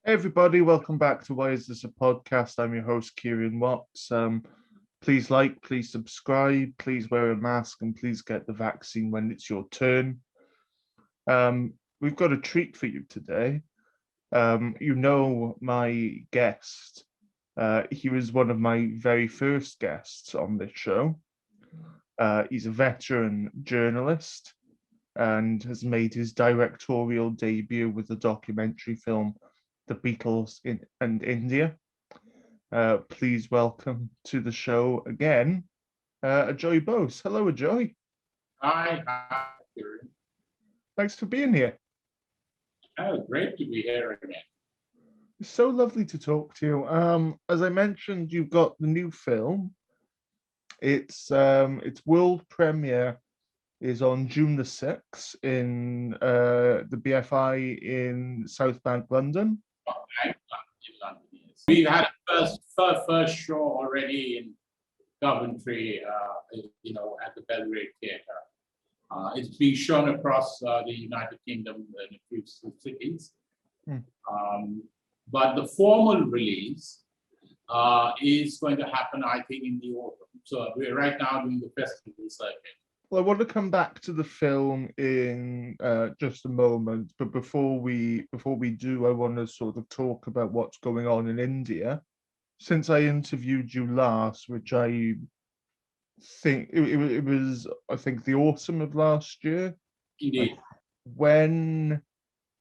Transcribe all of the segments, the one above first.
Hey everybody, welcome back to Why Is This a Podcast? I'm your host, Kieran Watts. Please like, please subscribe, please wear a mask, and please get the vaccine when it's your turn. We've got a treat for you today. You know my guest. He was one of my very first guests on this show. He's a veteran journalist and has made his directorial debut with the documentary film The Beatles and India. Please welcome to the show again, Ajoy Bose. Hello, Ajoy. Hi, Kieran. Thanks for being here. Oh, great to be here again. It's so lovely to talk to you. As I mentioned, you've got the new film. Its world premiere is on June the 6th in the BFI in South Bank, London. In London, yes. We've had first show already in Coventry, at the Belgrade Theatre. It's being shown across the United Kingdom in a few cities. But the formal release is going to happen, I think, in the autumn. So we're right now doing the festival circuit. Well, I want to come back to the film in just a moment, but before we do, I want to sort of talk about what's going on in India. Since I interviewed you last, which I think it was, I think the autumn of last year. Indeed. When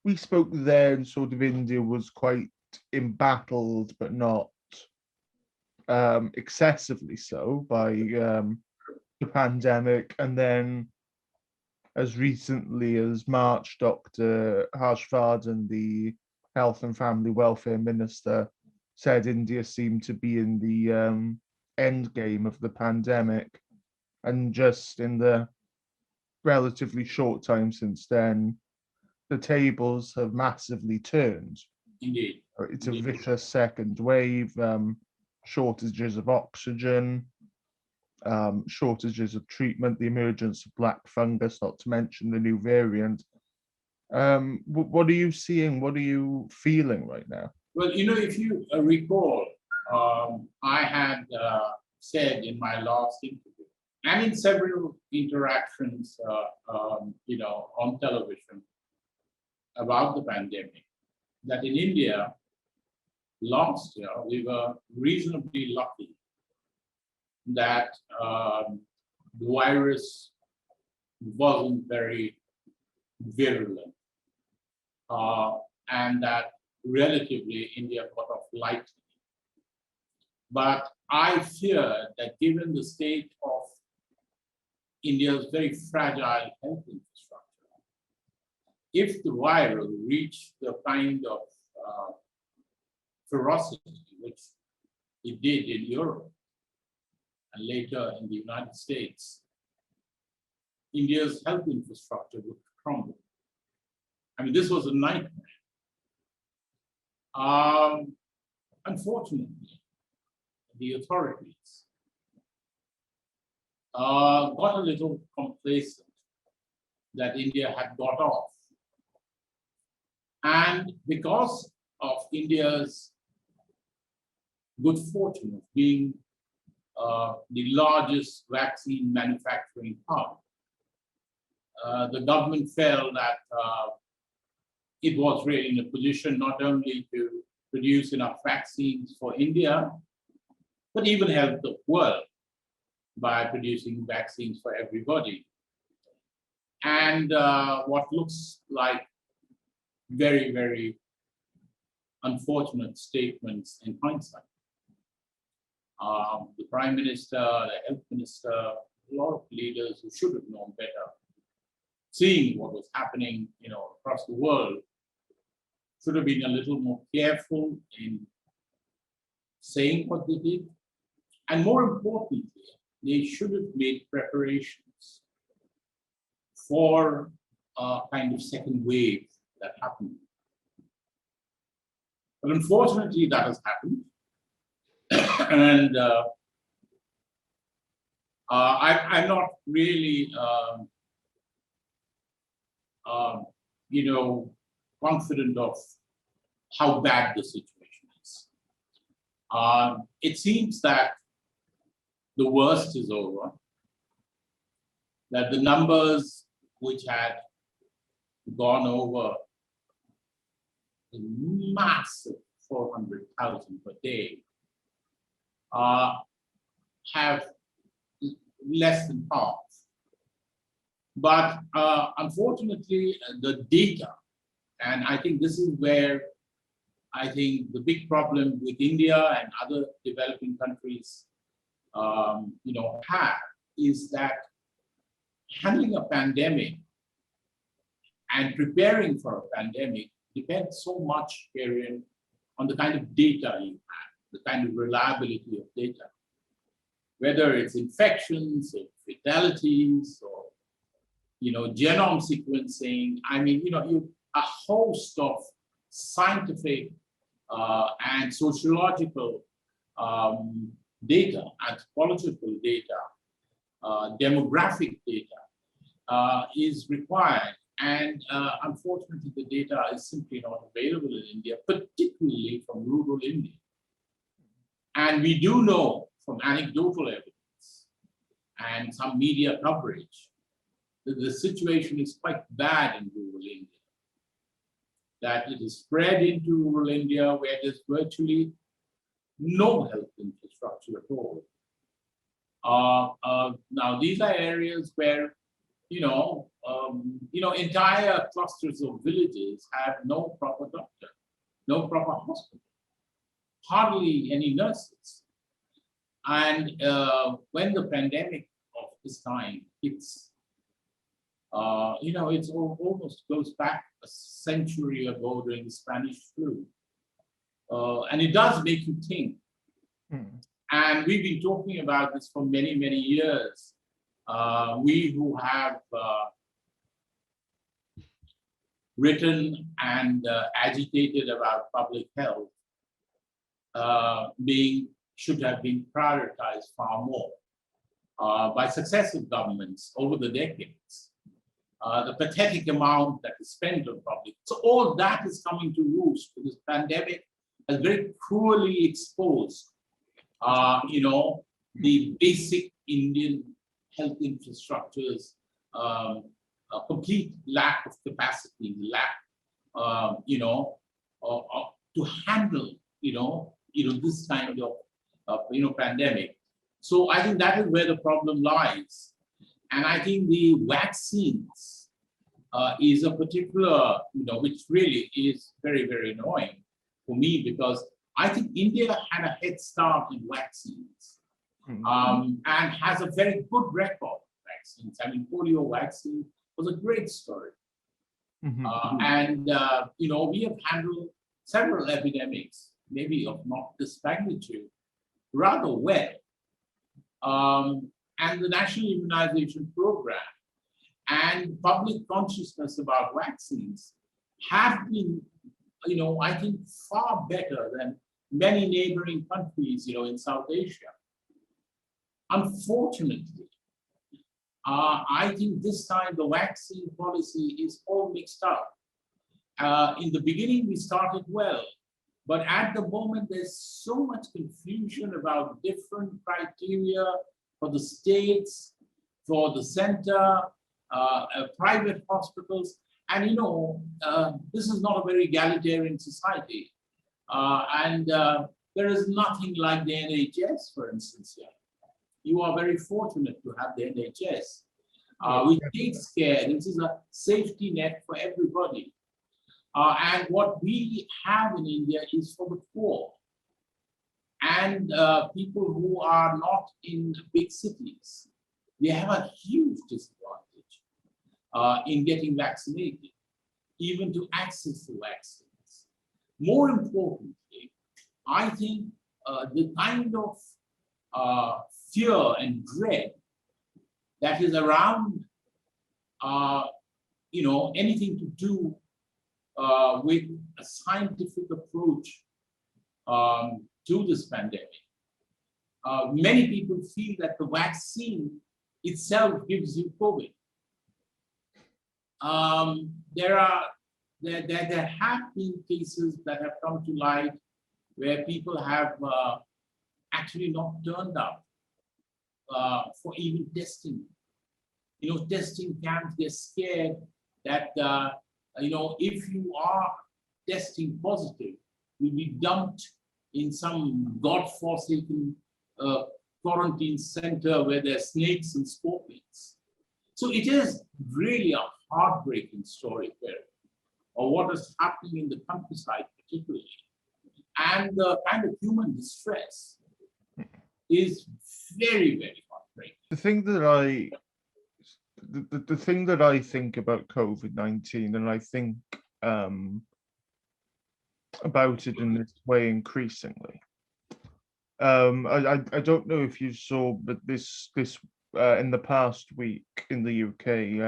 we spoke then, sort of India was quite embattled, but not excessively so by the pandemic. And then as recently as March, Dr. Harshvardhan, the Health and Family Welfare Minister, said India seemed to be in the end game of the pandemic. And just in the relatively short time since then, the tables have massively turned. Indeed. It's a vicious second wave, shortages of oxygen, shortages of treatment, the emergence of black fungus, not to mention the new variant. What are you seeing? What are you feeling right now? Well, if you recall, I had said in my last interview and in several interactions, on television about the pandemic, that in India last year we were reasonably lucky that the virus wasn't very virulent, and that relatively India got off lightly. But I fear that given the state of India's very fragile health infrastructure, if the virus reached the kind of ferocity which it did in Europe and later in the United States, India's health infrastructure would crumble. I mean, this was a nightmare. Unfortunately, the authorities got a little complacent that India had got off. And because of India's good fortune of being the largest vaccine manufacturing hub, the government felt that it was really in a position not only to produce enough vaccines for India, but even help the world by producing vaccines for everybody. And what looks like very, very unfortunate statements in hindsight. The Prime Minister, the Health Minister, a lot of leaders who should have known better, seeing what was happening, across the world, should have been a little more careful in saying what they did. And more importantly, they should have made preparations for a kind of second wave that happened. But unfortunately, that has happened. And I'm not really, confident of how bad the situation is. It seems that the worst is over, that the numbers which had gone over a massive 400,000 per day have less than half. But unfortunately, the data, and I think this is where I think the big problem with India and other developing countries, have, is that handling a pandemic and preparing for a pandemic depends so much, Karen, on the kind of data you have, the kind of reliability of data, whether it's infections or fatalities or genome sequencing. I mean, a host of scientific and sociological data, anthropological data, demographic data is required. And unfortunately, the data is simply not available in India, particularly from rural India. And we do know from anecdotal evidence and some media coverage that the situation is quite bad in rural India, that it is spread into rural India where there's virtually no health infrastructure at all. Now, these are areas where entire clusters of villages have no proper doctor, no proper hospital, hardly any nurses. And when the pandemic of this time hits, it almost goes back a century ago during the Spanish flu. And it does make you think. And we've been talking about this for many, many years. We who have written and agitated about public health should have been prioritized far more by successive governments over the decades. The pathetic amount that is spent on public. So all that is coming to roost because pandemic has very cruelly exposed, the basic Indian health infrastructures, a complete lack of capacity, to handle, this kind of, pandemic. So I think that is where the problem lies. And I think the vaccines is a particular, which really is very, very annoying for me because I think India had a head start in vaccines and has a very good record of vaccines. I mean, polio vaccine was a great story. And, we have handled several epidemics, maybe of not this magnitude, rather well. And the National Immunization Program and public consciousness about vaccines have been, I think far better than many neighboring countries, in South Asia. Unfortunately, I think this time the vaccine policy is all mixed up. In the beginning, we started well, but at the moment, there's so much confusion about different criteria for the states, for the center, private hospitals. And, this is not a very egalitarian society. And there is nothing like the NHS, for instance, here. You are very fortunate to have the NHS, which takes care. This is a safety net for everybody. And what we have in India is for the poor and people who are not in big cities. They have a huge disadvantage in getting vaccinated, even to access the vaccines. More importantly, I think the kind of fear and dread that is around, anything to do with a scientific approach to this pandemic. Many people feel that the vaccine itself gives you COVID. There are there have been cases that have come to light where people have actually not turned up for even testing. Testing camps, they're scared that, if you are testing positive, you'll be dumped in some God-forsaken quarantine center where there are snakes and scorpions. So it is really a heartbreaking story here, of what is happening in the countryside particularly. And the kind of human distress is very, very heartbreaking. The thing that the thing that I think about COVID-19, and I think about it in this way increasingly. I don't know if you saw, but this in the past week in the UK,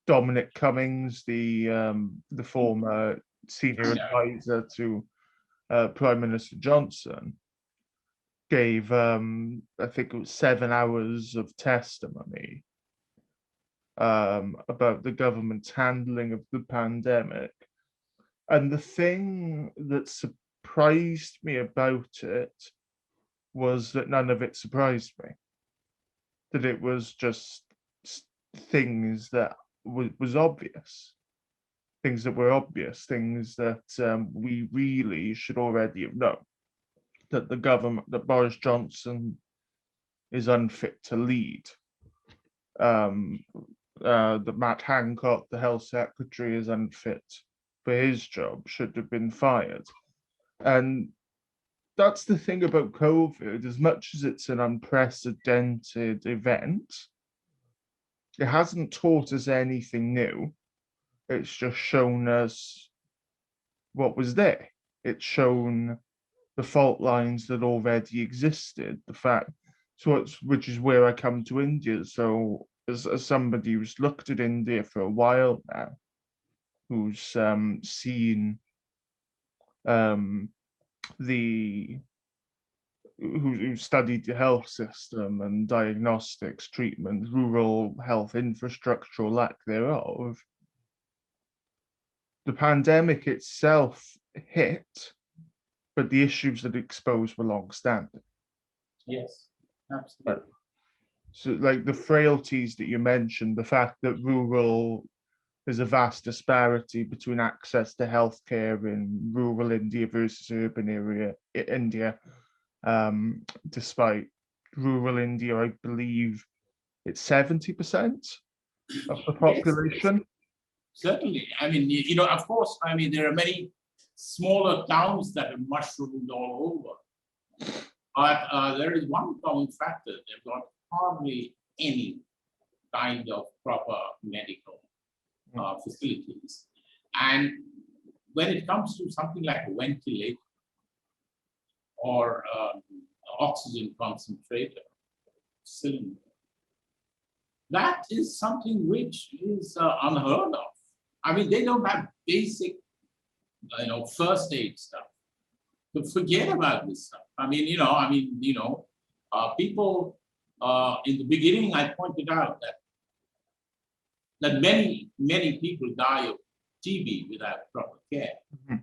Dominic Cummings, the former senior advisor to Prime Minister Johnson, gave I think it was 7 hours of testimony about the government's handling of the pandemic. And the thing that surprised me about it was that none of it surprised me. That it was just things that was obvious. Things that were obvious, things that we really should already have known. That the government, that Boris Johnson is unfit to lead. That Matt Hancock, the health secretary, is unfit for his job, should have been fired. And that's the thing about COVID, as much as it's an unprecedented event, it hasn't taught us anything new. It's just shown us what was there. It's shown the fault lines that already existed, the fact, which is where I come to India. So as somebody who's looked at India for a while now, who's seen who studied the health system and diagnostics, treatment, rural health infrastructure, or lack thereof, the pandemic itself hit, but the issues that it exposed were long-standing. Yes, absolutely. So, like the frailties that you mentioned, the fact that there's a vast disparity between access to healthcare in rural India versus urban India. Despite rural India, I believe it's 70% of the population. Yes. Certainly. I mean, of course, I mean, there are many smaller towns that have mushroomed all over. But there is one common factor. They've got hardly any kind of proper medical facilities. And when it comes to something like a ventilator or oxygen concentrator cylinder, that is something which is unheard of. I mean, they don't have basic, first aid stuff. So forget about this stuff. People in the beginning, I pointed out that many people die of TB without proper care. Mm-hmm.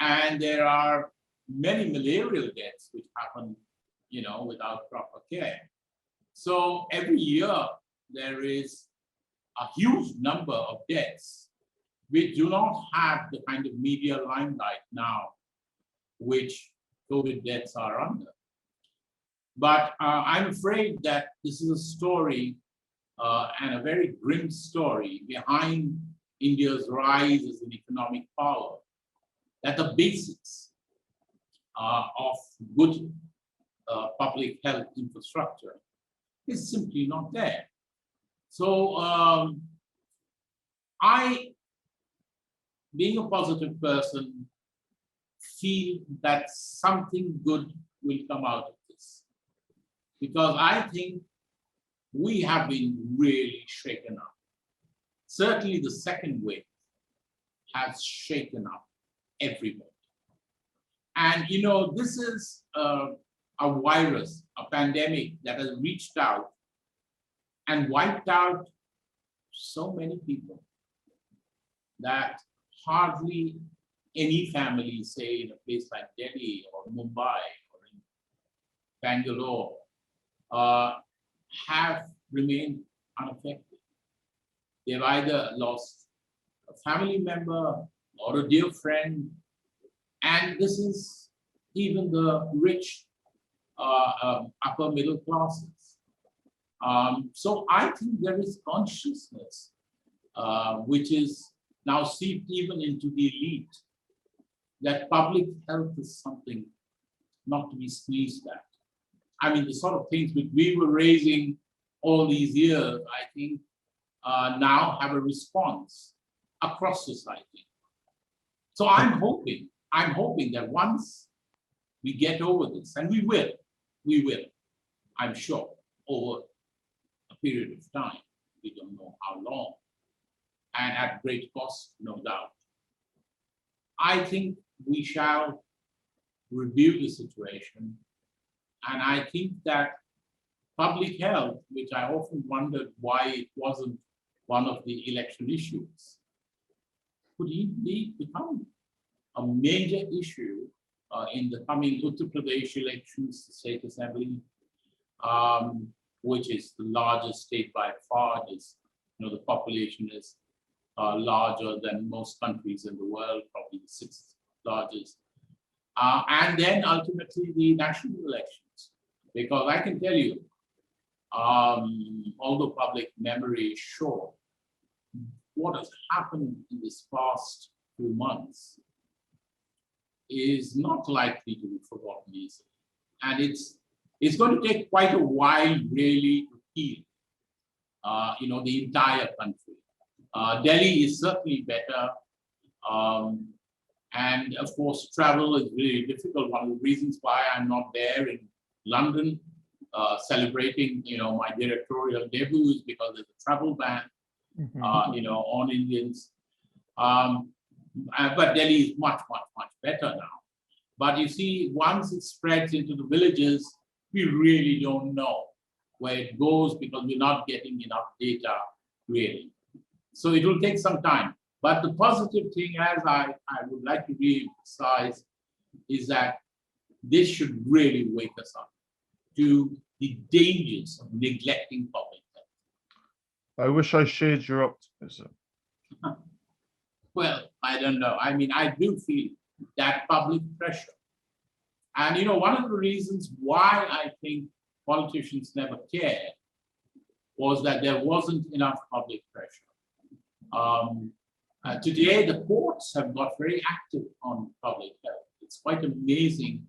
And there are many malarial deaths which happen, without proper care. So every year there is a huge number of deaths which do not have the kind of media limelight now which COVID deaths are under. But I'm afraid that this is a story and a very grim story behind India's rise as an economic power, that the basics of good public health infrastructure is simply not there. So I, being a positive person, feel that something good will come out of this. Because I think we have been really shaken up. Certainly the second wave has shaken up everybody. And this is a virus, a pandemic that has reached out and wiped out so many people. that hardly any family, say in a place like Delhi or Mumbai or in Bangalore, have remained unaffected. They've either lost a family member or a dear friend, and this is even the rich upper middle classes. So I think there is consciousness which is now seeped even into the elite that public health is something not to be squeezed at. I mean, the sort of things which we were raising all these years, I think, now have a response across society. So I'm hoping that once we get over this, and we will, I'm sure, over a period of time, we don't know how long, and at great cost, no doubt. I think we shall review the situation, and I think that public health, which I often wondered why it wasn't one of the election issues, could indeed become a major issue in the coming Uttar Pradesh elections, the state assembly, which is the largest state by far. The population is larger than most countries in the world, probably the sixth largest. And then ultimately the national elections, because I can tell you, although public memory is short, what has happened in this past few months is not likely to be forgotten easily. And it's going to take quite a while really to heal, the entire country. Delhi is certainly better. And of course, travel is really difficult. One of the reasons why I'm not there in London celebrating, my directorial debut is because there's a travel ban, on Indians. But Delhi is much, much, much better now. But you see, once it spreads into the villages, we really don't know where it goes because we're not getting enough data, really. So it will take some time. But the positive thing, as I would like to re-emphasize, is that this should really wake us up to the dangers of neglecting public health. I wish I shared your optimism. Well, I don't know. I mean, I do feel that public pressure. And, one of the reasons why I think politicians never cared was that there wasn't enough public pressure. Today, the courts have got very active on public health. It's quite amazing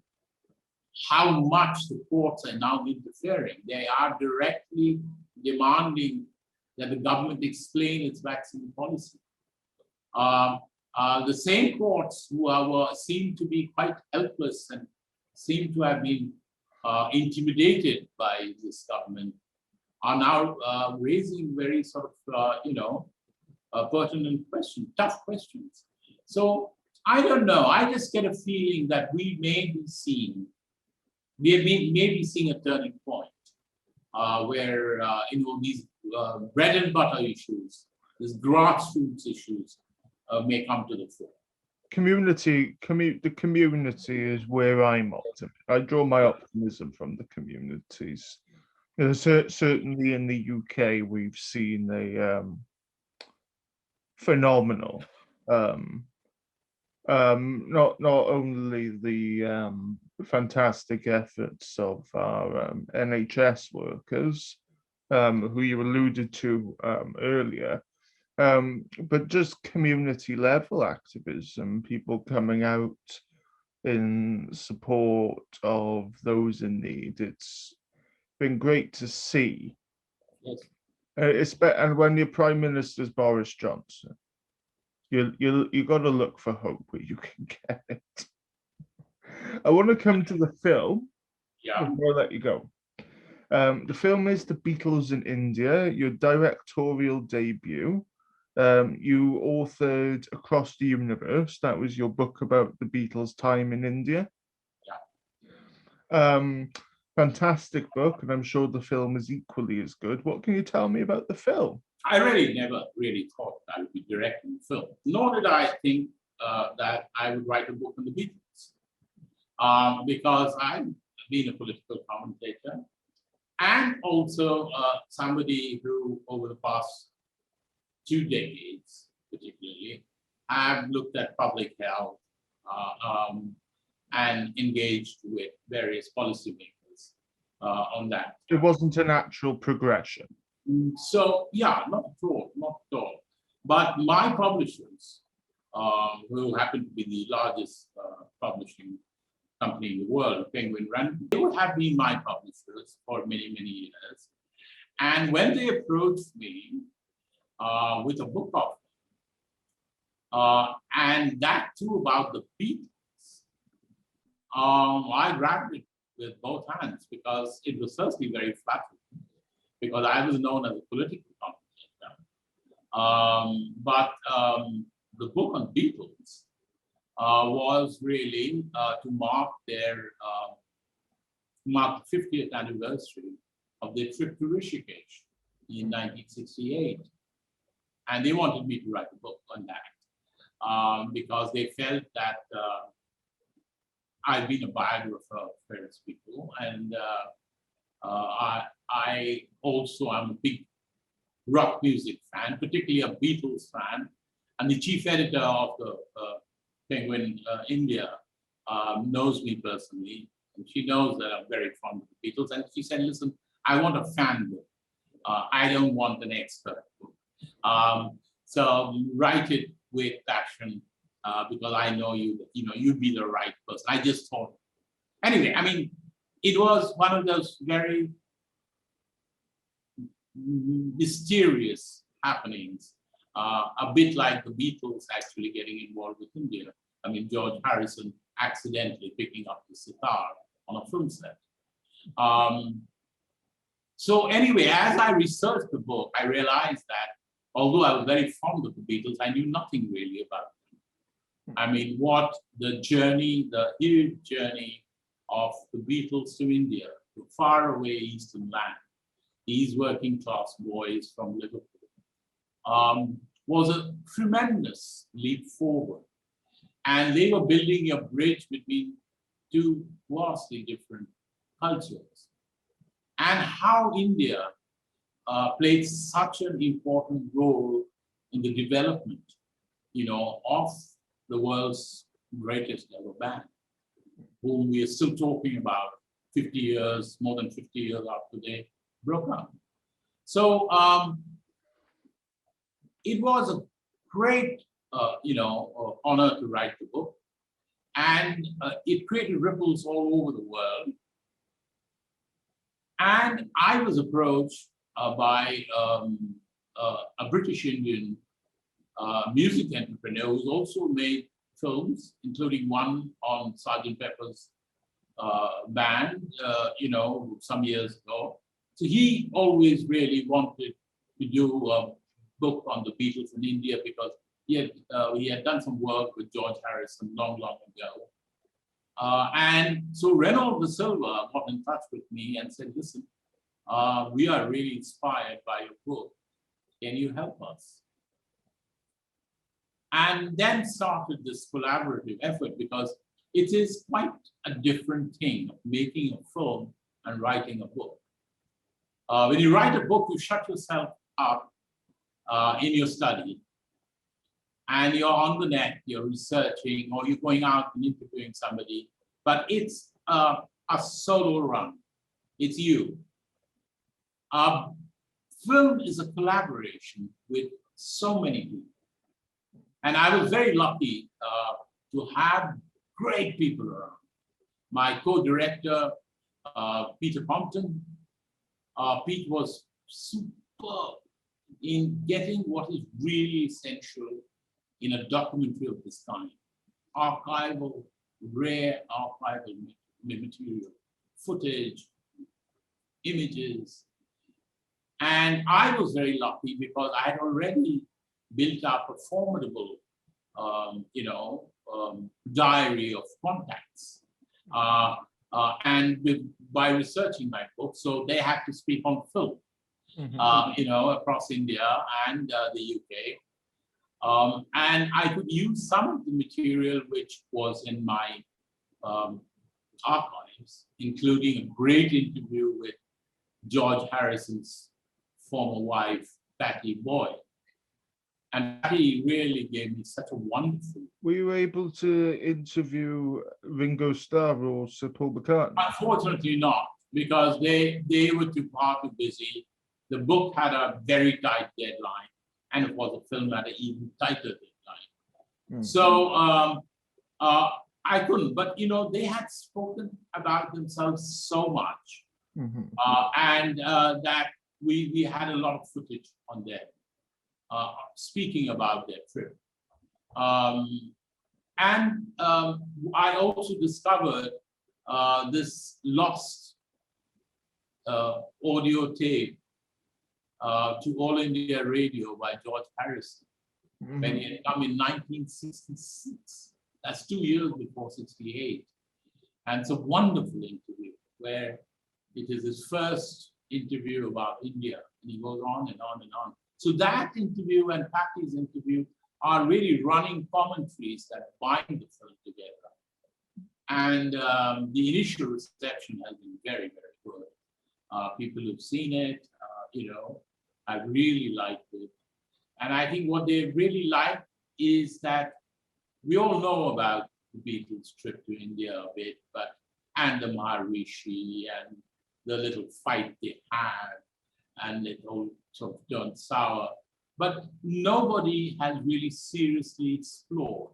how much the courts are now interfering. They are directly demanding that the government explain its vaccine policy. The same courts who seem to be quite helpless and seem to have been intimidated by this government are now raising very sort of, pertinent questions, tough questions. So I don't know. I just get a feeling that we may be seeing a turning point where these bread and butter issues, these grassroots issues may come to the fore. The community is where I'm optimistic. I draw my optimism from the communities. Certainly in the UK, we've seen a phenomenal, not only the fantastic efforts of our NHS workers, who you alluded to earlier, but just community level activism, people coming out in support of those in need. It's been great to see. Yes. And when your Prime Minister's Boris Johnson, you got to look for hope where you can get it. I want to come to the film before I let you go. The film is The Beatles in India, your directorial debut. You authored Across the Universe. That was your book about the Beatles' time in India. Fantastic book, and I'm sure the film is equally as good. What can you tell me about the film? I really never really thought I would be directing film, nor did I think that I would write a book on the Beatles, because I've been a political commentator and also somebody who, over the past 2 decades, particularly, have looked at public health and engaged with various policymakers on that. It wasn't a natural progression. So yeah, not at all, not at all. But my publishers, who happen to be the largest publishing company in the world, Penguin Random, they would have been my publishers for many, many years. And when they approached me with a book offer, and that too about the Beatles, I grabbed it with both hands because it was certainly very flattering, because I was known as a political commentator. But the book on Beatles was really to mark the 50th anniversary of their trip to Rishikesh in 1968. And they wanted me to write a book on that because they felt that I've been a biographer of various people, and I also am a big rock music fan, particularly a Beatles fan, and the chief editor of the Penguin India knows me personally, and she knows that I'm very fond of the Beatles, and she said, listen, I want a fan book. I don't want an expert book. So write it with passion because I know you'd be the right person. I just thought, anyway, I mean, it was one of those very mysterious happenings, a bit like the Beatles actually getting involved with India. I mean, George Harrison accidentally picking up the sitar on a film set. So anyway, as I researched the book, I realized that although I was very fond of the Beatles, I knew nothing really about them. I mean, what the journey, the huge journey of the Beatles to India, to faraway eastern land, these working class boys from Liverpool, was a tremendous leap forward. And they were building a bridge between two vastly different cultures. And how India played such an important role in the development, of the world's greatest ever band, whom we are still talking about 50 years, more than 50 years after they broke up. So it was a great, honor to write the book, and it created ripples all over the world. And I was approached by a British Indian music entrepreneur who's also made films, including one on Sgt. Pepper's band, some years ago. So he always really wanted to do a book on the Beatles in India because he had done some work with George Harrison long, long ago. And so Renaud de Silva got in touch with me and said, listen, we are really inspired by your book. Can you help us? And then started this collaborative effort because it is quite a different thing, making a film and writing a book. When you write a book, you shut yourself up in your study and you're on the net, you're researching, or you're going out and interviewing somebody, but it's a solo run. It's you. Film is a collaboration with so many people. And I was very lucky to have great people around. My co-director, Peter Compton. Pete was superb in getting what is really essential in a documentary of this kind. Archival, rare archival material, footage, images. And I was very lucky because I had already built up a formidable, diary of contacts. And by researching my book, so they had to speak on film. across India and the UK. And I could use some of the material which was in my archives, including a great interview with George Harrison's former wife, Patty Boyd. And Patty really gave me such a wonderful. Were you able to interview Ringo Starr or Sir Paul McCartney? Unfortunately not, because they were far too busy. The book had a very tight deadline, and of course the film had an even tighter deadline. So I couldn't, but they had spoken about themselves so much, and that we had a lot of footage on them speaking about their trip. And I also discovered this lost audio tape to All India Radio by George Harrison when he had come in 1966. That's 2 years before 68. And it's a wonderful interview where it is his first interview about India. And he goes on and on and on. So that interview and Patty's interview are really running commentaries that bind the film together. And the initial reception has been very, very good. People who've seen it, I really liked it. And I think what they really like is that we all know about the Beatles' trip to India a bit, and the Maharishi and the little fight they had, and it all sort of turned sour. But nobody has really seriously explored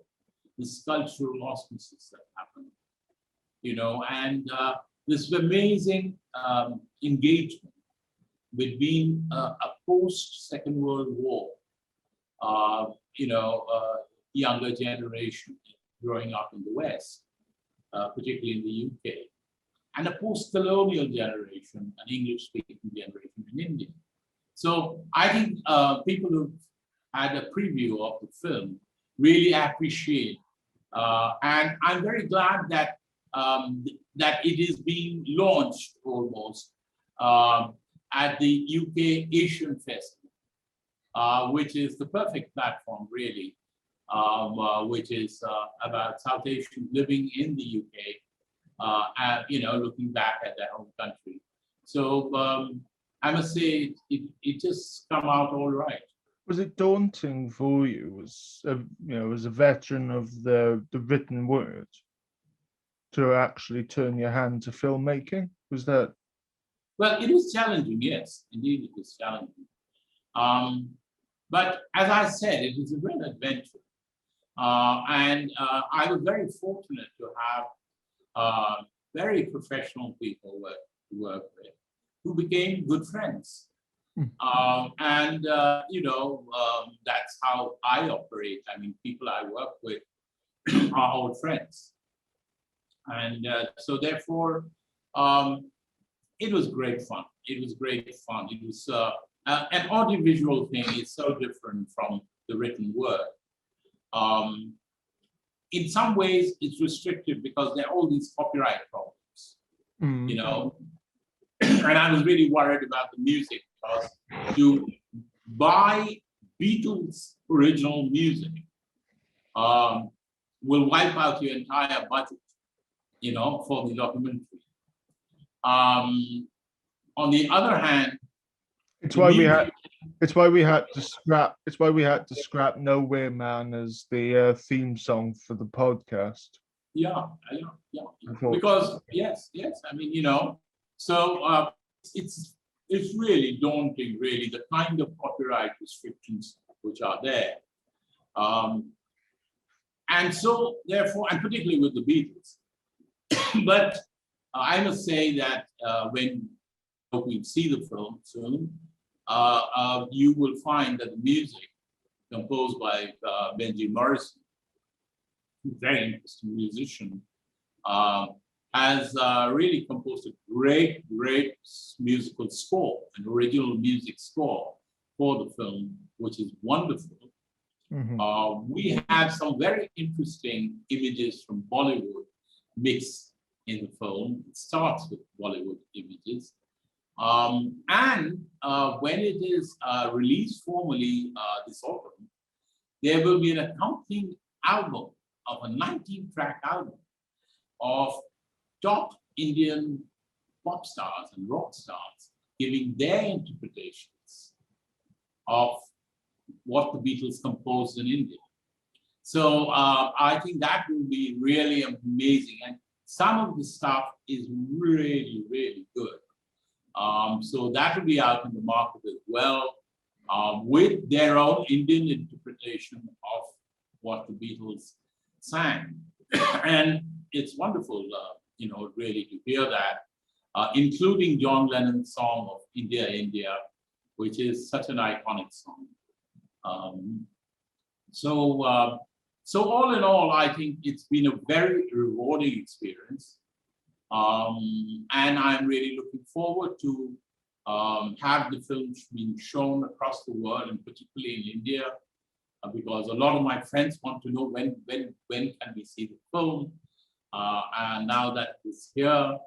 the cultural auspices that happened, and this amazing engagement between a post-Second World War, younger generation growing up in the West, particularly in the UK, and a post-colonial generation, an English-speaking generation in India. So I think people who had a preview of the film really appreciate, and I'm very glad that that it is being launched almost at the UK Asian Festival, which is the perfect platform, really, which is about South Asians living in the UK, looking back at their home country. So I must say it just come out all right. Was it daunting for you, as a veteran of the written word, to actually turn your hand to filmmaking? Was that? Well, it was challenging, yes, indeed it was challenging. But as I said, it was a real adventure. And I was very fortunate to have very professional people to work with who became good friends. And that's how I operate. I mean, people I work with are old friends. And so therefore, it was great fun. It was great fun. It was an audiovisual thing is so different from the written word. In some ways, it's restrictive because there are all these copyright problems, And I was really worried about the music because to buy Beatles' original music will wipe out your entire budget, for the documentary. On the other hand, it's why we had to scrap "Nowhere Man" as the theme song for the podcast. Yeah. Because yes. I mean, so it's really daunting, really, the kind of copyright restrictions which are there. And so therefore, and particularly with the Beatles. But I must say that when we see the film soon, you will find that the music composed by Benji Morrison, a very interesting musician, has really composed a great musical score, an original music score for the film, which is wonderful. We have some very interesting images from Bollywood mixed in the film. It starts with Bollywood images. And when it is released formally this autumn, there will be an accompanying album of a 19-track album of top Indian pop stars and rock stars giving their interpretations of what the Beatles composed in India. So I think that will be really amazing. And some of the stuff is really, really good. So that will be out in the market as well, with their own Indian interpretation of what the Beatles sang. And it's wonderful, really to hear that, including John Lennon's song of India, India, which is such an iconic song. So all in all, I think it's been a very rewarding experience. And I'm really looking forward to have the films being shown across the world, and particularly in India, because a lot of my friends want to know when can we see the film. And now that it's here,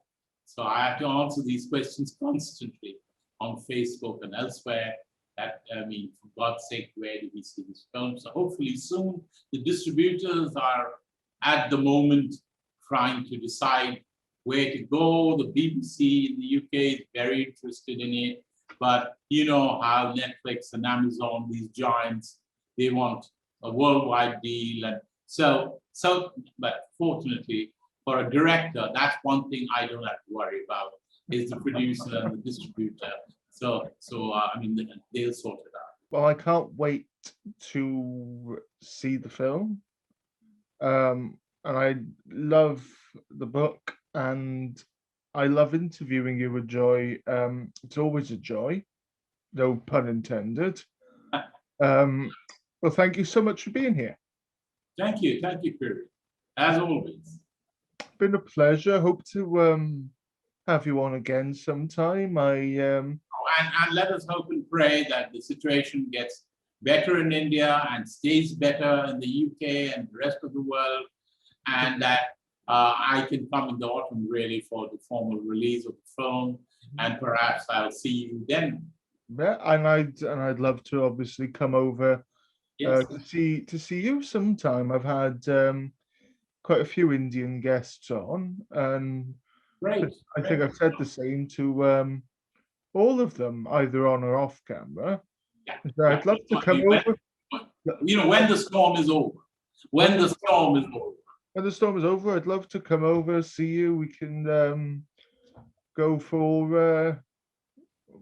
so I have to answer these questions constantly on Facebook and elsewhere. That, I mean, for God's sake, where do we see this film? So hopefully soon. The distributors are at the moment trying to decide where to go. The BBC in the UK is very interested in it, but you know how Netflix and Amazon, these giants, they want a worldwide deal. And but fortunately for a director, that's one thing I don't have to worry about, is the producer and the distributor. So I mean, they'll sort it out. Well, I can't wait to see the film. And I love the book, and I love interviewing you, Ajoy. It's always a joy, no pun intended. Well, thank you so much for being here. Thank you, Piri. As always. Been a pleasure. Hope to have you on again sometime. And let us hope and pray that the situation gets better in India and stays better in the UK and the rest of the world, and that I can come in the autumn really for the formal release of the film, and perhaps I'll see you then. Yeah, and I'd love to obviously come over to see you sometime. I've had quite a few Indian guests on, and I think I've said the same to all of them, either on or off camera. So I'd love to come over. When the storm is over. When the storm is over. When the storm is over, I'd love to come over, see you. We can go for.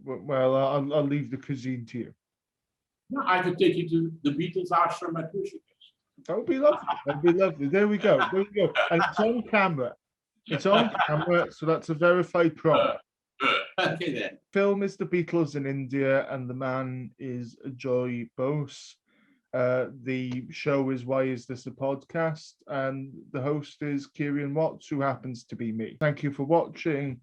Well, I'll leave the cuisine to you. No, I could take you to the Beatles ashram at Rishikesh. That would be lovely. That'd be lovely. There we go. There we go. And it's on camera. It's on camera, so that's a verified promise. Okay then. Film is The Beatles in India, and the man is Ajoy Bose. The show is Why Is This a Podcast? And the host is Kieran Watts, who happens to be me. Thank you for watching.